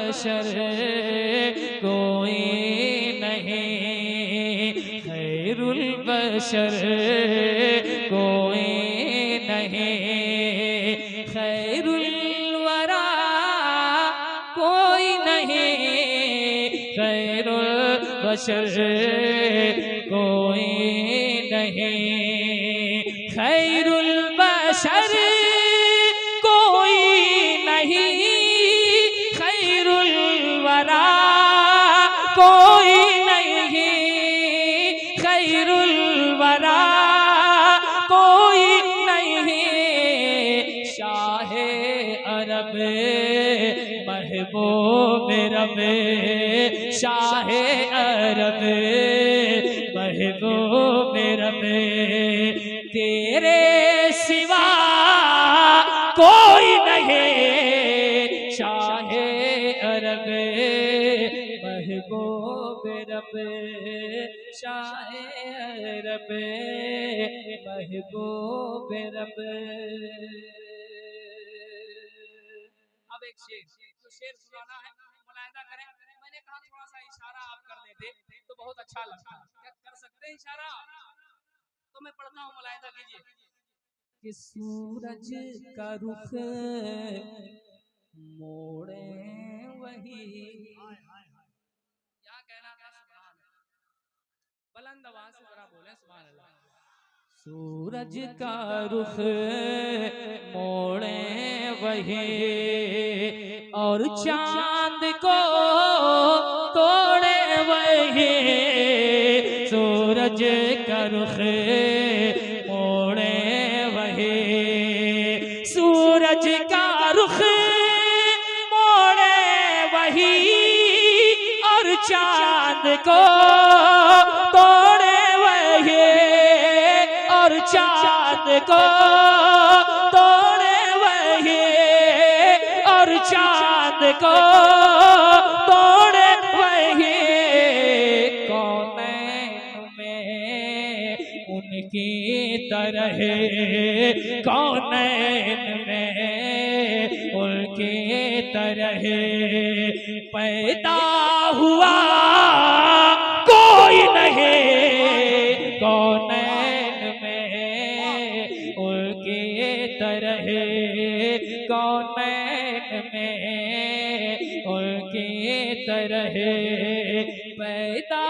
बशर कोई नहीं, खैरुल बशर कोई नहीं, खैरुल वरा कोई नहीं, खैरुल बशर कोई नहीं, खैरुल बशर कोई नहीं, खैरुल वरा कोई नहीं, खैरुल वरा कोई नहीं, शाहे अरब महबूब रब, शाहे अरब महबूब रब, तेरे सिवा कोई नहीं, शाहे अरब महबूब रब, शाहे अरब महबूब रब। अब एक शेर, तो शेर सुनाना है, मुलाहिजा करें। मैंने कहा थोड़ा सा इशारा आप कर देते तो बहुत अच्छा लगता। क्या कर सकते हैं इशारा? तो मैं पढ़ता हूँ, मुलाहिजा कीजिए कि सूरज का रुख मोड़े वही, क्या कहना था? सुभान अल्लाह, बुलंद आवाज से जरा बोले सुभान अल्लाह। सूरज का रुख मोड़े वही, और चांद को तोड़े वही, सूरज का रुख मोड़े वही, सूरज का रुख मोड़े वही, और चांद को तोड़े वही, और चांद को तोड़े वही, और चांद को तोड़े वही, कौनैन में उनकी तरह, कौनैन में उनकी तरह पैदा हुआ कोई नहीं, कौनैन में उनकी तरह, कौनैन में उनकी तरह पैदा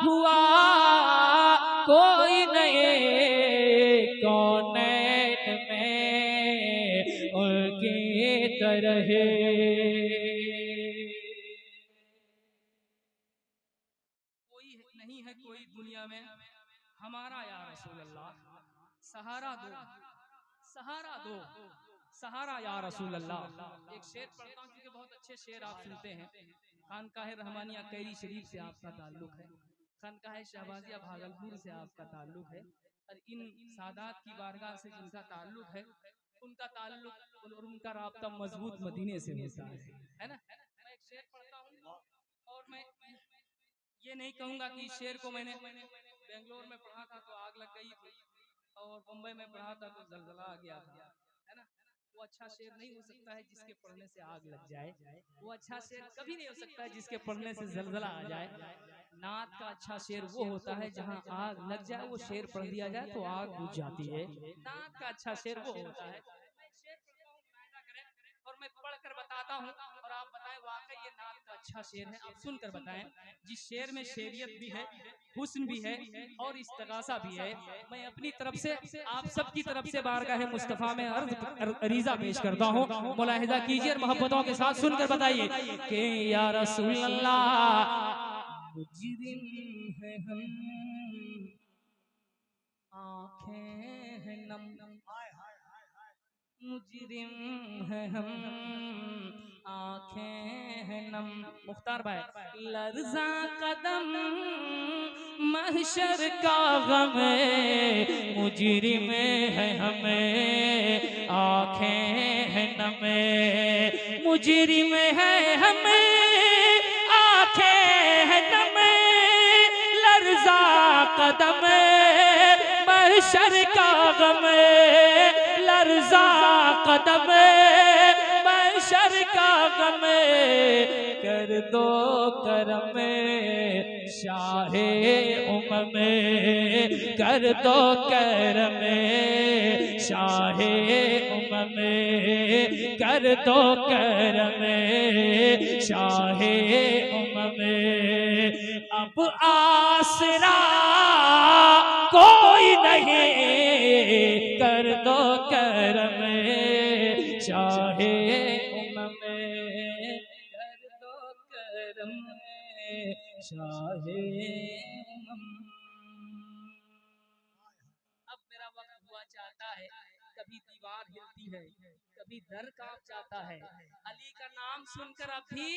हुआ कोई नहीं, कौनैन में उनकी तरह। नहीं है कोई दुनिया में हमारा या रसूल अल्लाह, सहारा दो, सहारा दो, सहारा या रसूल अल्लाह। एक शेर पढ़ता हूँ क्योंकि बहुत अच्छे शेर आप सुनते हैं। खानकाह रहमानिया कैरी शरीफ से आपका ताल्लुक है, खानकाह शहबाजिया भागलपुर से आपका ताल्लुक है, और इन सादात की बारगाह से जिनका ताल्लुक है, उनका ताल्लुक और उनका राब्ता मजबूत मदीने से होता है ना। मैं एक शेर पढ़ता हूँ, और मैं ये नहीं कहूंगा कि इस शेर को मैंने बेंगलोर में पढ़ा था तो आग लग गई थी, और मुंबई में पढ़ा था तो जलजला आ गया था, है ना। वो अच्छा शेर नहीं हो सकता है जिसके पढ़ने से आग लग जाए, वो अच्छा शेर कभी नहीं हो सकता है जिसके पढ़ने से जलजला आ जाए। नात का अच्छा शेर वो होता है जहाँ आग लग जाए, वो शेर पढ़ दिया जाए तो आग बुझ जाती है। नात का अच्छा शेर वो होता है। मैं शेर पढ़ता हूँ, मुलाहिजा करें, और मैं पढ़कर बताता हूँ, और आप बताएं वाकई ये नात का अच्छा शेर है। आप सुनकर बताएं, जिस शेर में शेरियत भी है, हुस्न भी है, और इस्तगासा भी है। मैं अपनी तरफ से आप सबकी तरफ से बारगाह मुस्तफा में अरीजा पेश करता हूँ, मुलाहिजा कीजिए और मोहब्बतों के साथ सुनकर बताइए कि या रसूल अल्लाह मुजरिम है हम, आँखें हैं नम, मुजरिम है हम, आँखें हैं नम। मुख्तार भाई, लर्ज़ा कदम महशर का गम, मुजरिम है हमें, आँखें हैं नम, मुजरिम है हमें, आँखें हैं नम, लर्ज़ा कदम महशर का गम, लर्ज़ा कदम महशर का गम, कर दो करम शाहे उमम कर दो करम शाहे उमम कर दो करम शाहे उमम अब आसरा कोई नहीं कर दो करम शाहे उमम कर दो करम शाहे उमम। अब मेरा वक्त हुआ चाहता है, कभी दीवार हिलती है, कभी दर कांप जाता है। अली का नाम सुनकर अब भी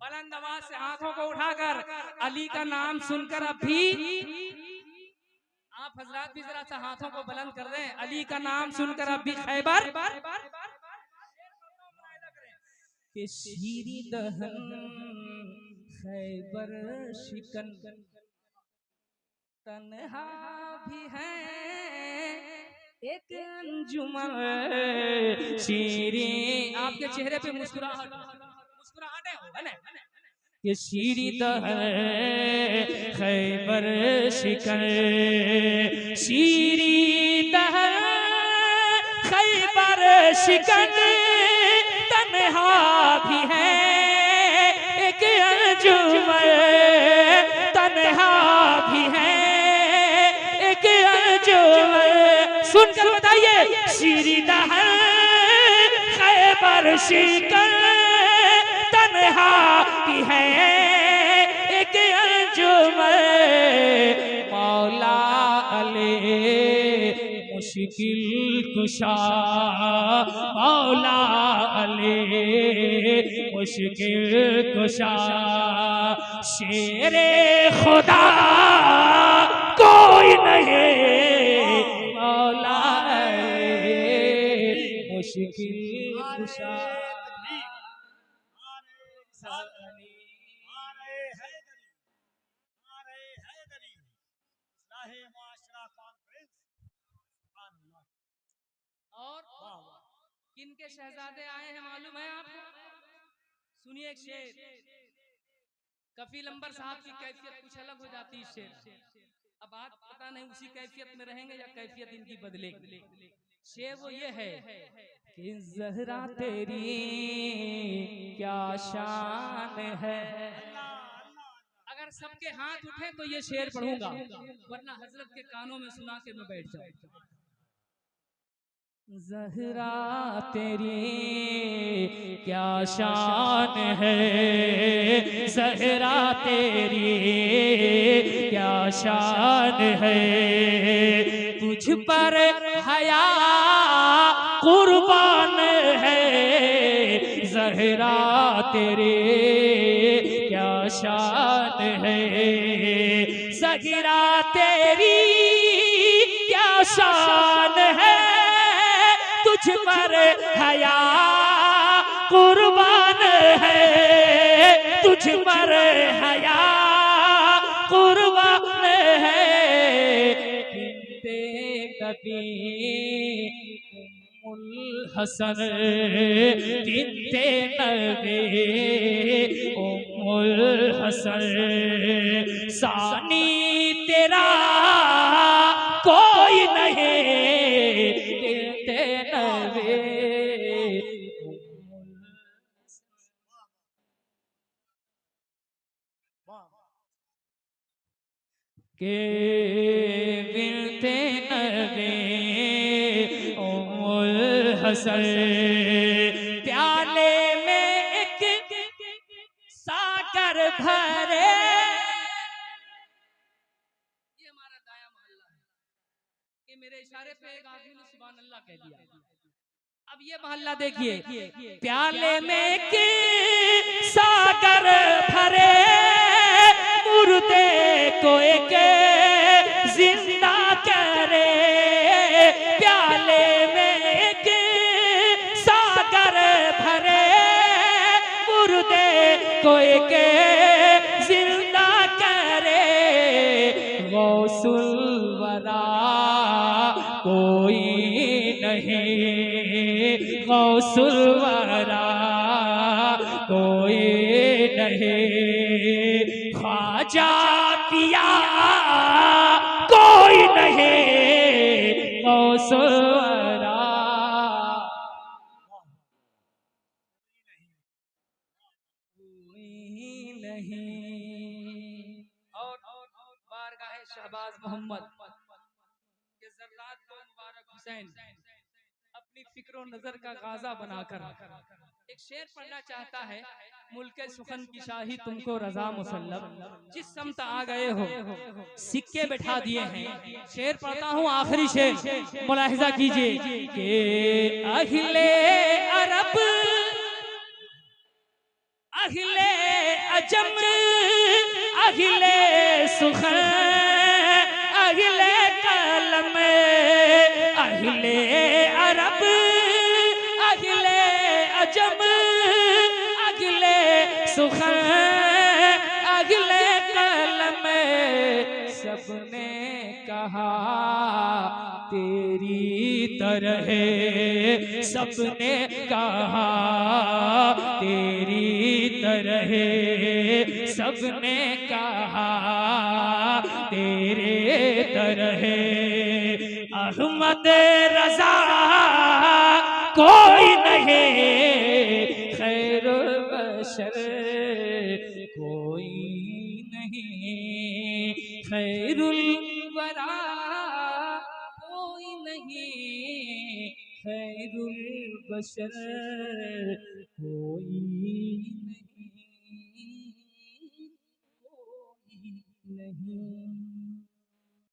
बुलंद आवाज से हाथों को उठाकर अली का नाम सुनकर अब भी आप हजरात भी जरा सा हाथों को बुलंद कर दें। अली का नाम सुनकर अब भी खैबर के शीरी दहन खैबर शिकन तन्हा भी है एक अंजुमन शीरी। आपके चेहरे पे मुस्कुराहट है ना ये शीरी दहन खैबर शिकन शीरी दहन खैबर शिकन तन्हा भी है एक अंजुमन तन्हा भी है एक अंजुमन। सुनकर बताइए शीरी दहन खैबर शिकन तन्हा भी है एक अंजुमन। मौला अली मुश्किल कुशा मौला अली मुश्किल कुशा शेरे खुदा कोई नहीं मौला अली मुश्किल कुशा। और किनके शहजादे आए हैं मालूम है आपको? सुनिए एक शेर, कफील अंबर साहब की कैफियत कुछ अलग हो जाती है शेर। अब बात पता नहीं उसी कैफियत में रहेंगे या कैफियत इनकी बदलेगी। शेर वो ये है कि ज़हरा तेरी क्या शान है। अगर सबके हाथ उठे तो ये शेर पढ़ूंगा, वरना हजरत के कानों में सुना के मैं बैठ जाऊं। ज़हरा तेरी क्या शान है ज़हरा तेरी क्या शान है तुझ पर हया कुर्बान है ज़हरा तेरी क्या शान है ज़हरा तेरी क्या शान है तुझ पर हया कुर्बान है तुझ पर हया कुर्बान है बिनते नबी उम्मुल हसन बिनते नबी उम्मुल हसन सानी तेरा कोई नहीं के बिनते नबी उम्मुल हसन प्याले में एक सागर भरे। ये हमारा दाया मोहल्ला है, ये मेरे इशारे पे एक आदमी ने सुभान अल्लाह कह दिया। अब ये मोहल्ला देखिए, प्याले में एक सागर भरे मुर्दे को एक जिंदा करे प्याले में एक सागर भरे मुर्दे को एक जिंदा करे गौसुल वरा कोई नहीं गौसुल वरा कोई नहीं, ख्वाजा पिया कोई नहीं, कौसरा कोई नहीं। और बारगाह शहबाज मोहम्मद के ज़र्रात को मुबारक हुसैन अपनी फिक्र नजर का गाजा बनाकर एक शेर पढ़ना चाहता है। मुल्के सुखन की शाही तुमको रजा मुसल्लम, जिस समत आ गए हो सिक्के बैठा दिए हैं। शेर पढ़ता हूँ, आखिरी शेर मुलाहिजा कीजिए कि अहले अरब अहले अजम अहले सुखन अहले कलम अहले अरब अहले अजम अहले सुखन अहले कलम सबने कहा तेरी तरह, सबने कहा तेरी तरह, सबने कहा तेरे तरह। अहमद रजा कोई नहीं, खैरुल बशर कोई नहीं, खैरुल वरा कोई नहीं, खैरुल बशर कोई नहीं, कोई नहीं।